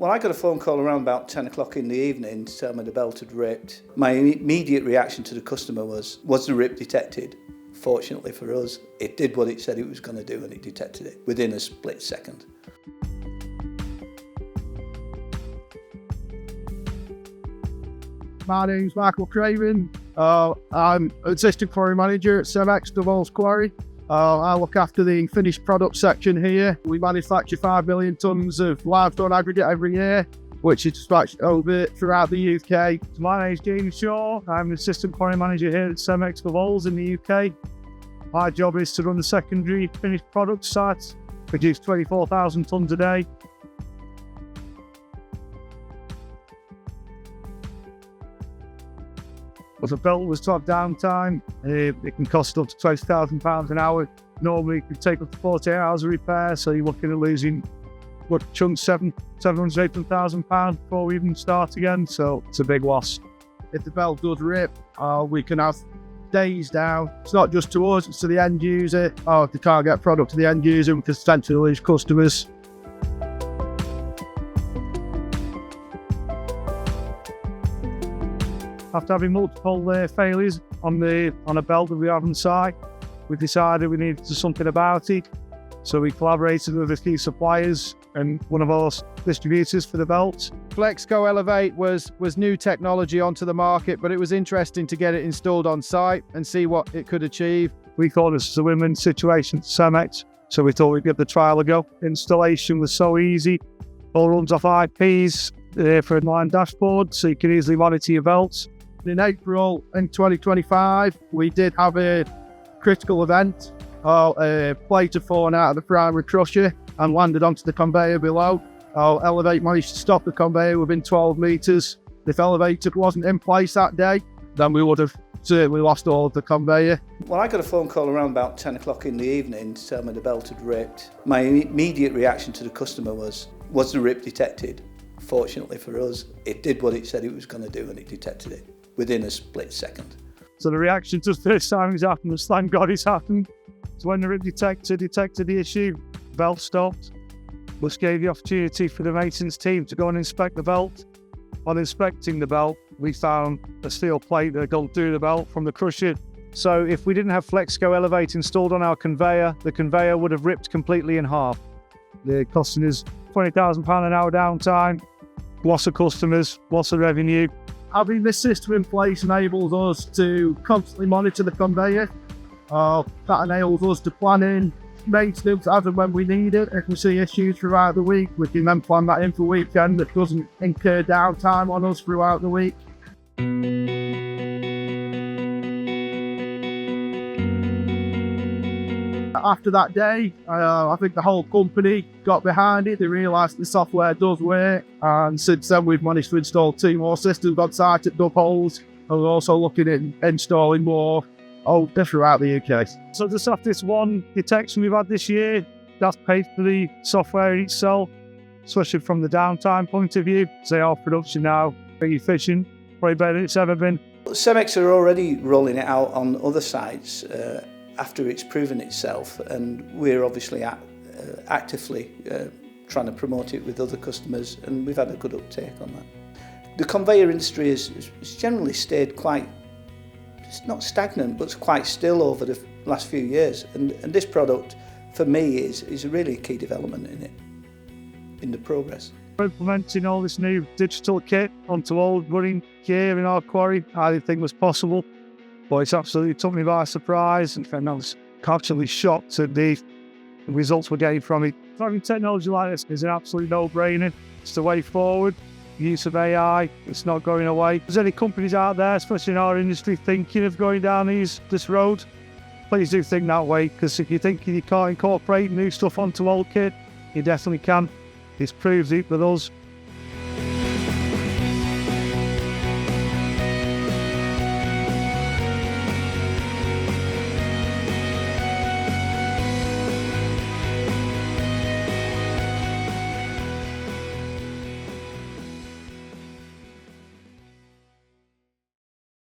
Well, I got a phone call around about 10 o'clock in the evening to tell me the belt had ripped. My immediate reaction to the customer was the rip detected? Fortunately for us, it did what it said it was going to do and it detected it within a split second. My name's Michael Craven. I'm assistant quarry manager at Cemex, Quarry. I look after the finished product section here. We manufacture 5 million tonnes of limestone aggregate every year, which is dispatched over throughout the UK. My name's James Shaw. I'm the assistant quarry manager here at Cemex in the UK. My job is to run the secondary finished product site, produce 24,000 tonnes a day. If a belt was to have downtime, it can cost up to £20,000 an hour. Normally it could take up to 48 hours of repair, so you're looking at losing chunks £780,000 before we even start again, so it's a big loss. If the belt does rip, we can have days down. It's not just to us, it's to the end user. If they can't get product to the end user, we can potentially lose customers. After having multiple failures on a belt that we have on site, we decided we needed to do something about it. So we collaborated with a few suppliers and one of our distributors for the belts. Flexco Elevate was new technology onto the market, but it was interesting to get it installed on site and see what it could achieve. We thought this was a win-win situation for Cemex, so we thought we'd give the trial a go. Installation was so easy. All runs off IPs for a inline dashboard, so you can easily monitor your belts. In April in 2025, we did have a critical event. A plate had fallen out of the primary crusher and landed onto the conveyor below. Our Elevate managed to stop the conveyor within 12 metres. If Elevate wasn't in place that day, then we would have certainly lost all of the conveyor. Well, I got a phone call around about 10 o'clock in the evening to tell me the belt had ripped. My immediate reaction to the customer was the rip detected? Fortunately for us, it did what it said it was going to do and it detected it within a split second. So the reaction to the first time it's happened was thank God it's happened. So when the rip detector detected the issue, the belt stopped, which gave the opportunity for the maintenance team to go and inspect the belt. On inspecting the belt, we found a steel plate that had gone through the belt from the crusher. So if we didn't have Flexco Elevate installed on our conveyor, the conveyor would have ripped completely in half. They're costing us £20,000 an hour downtime, loss of customers, loss of revenue. Having this system in place enables us to constantly monitor the conveyor. That enables us to plan in maintenance as and when we need it. If we see issues throughout the week, we can then plan that in for weekend that doesn't incur downtime on us throughout the week. After that day, I think the whole company got behind it. They realised the software does work, and since then we've managed to install 2 more systems on site at Dub Holes, and we're also looking at installing more throughout the UK. So just after this one detection we've had this year, that's paid for the software itself, especially from the downtime point of view. So our production now very efficient, probably better than it's ever been. Cemex are already rolling it out on other sites after it's proven itself, and we're obviously actively trying to promote it with other customers, and we've had a good uptake on that. The conveyor industry has generally stayed quite, it's not stagnant, but it's quite still over the last few years, and this product for me is a really key development in the progress. We're implementing all this new digital kit onto old running gear in our quarry. I didn't think it was possible, but it's absolutely took me by surprise, and I was absolutely shocked at the results we're getting from it. Having technology like this is an absolute no-brainer. It's the way forward. The use of AI, it's not going away. If there's any companies out there, especially in our industry, thinking of going down this road, please do think that way, because if you think you can't incorporate new stuff onto old kit, you definitely can. It's proved it with us.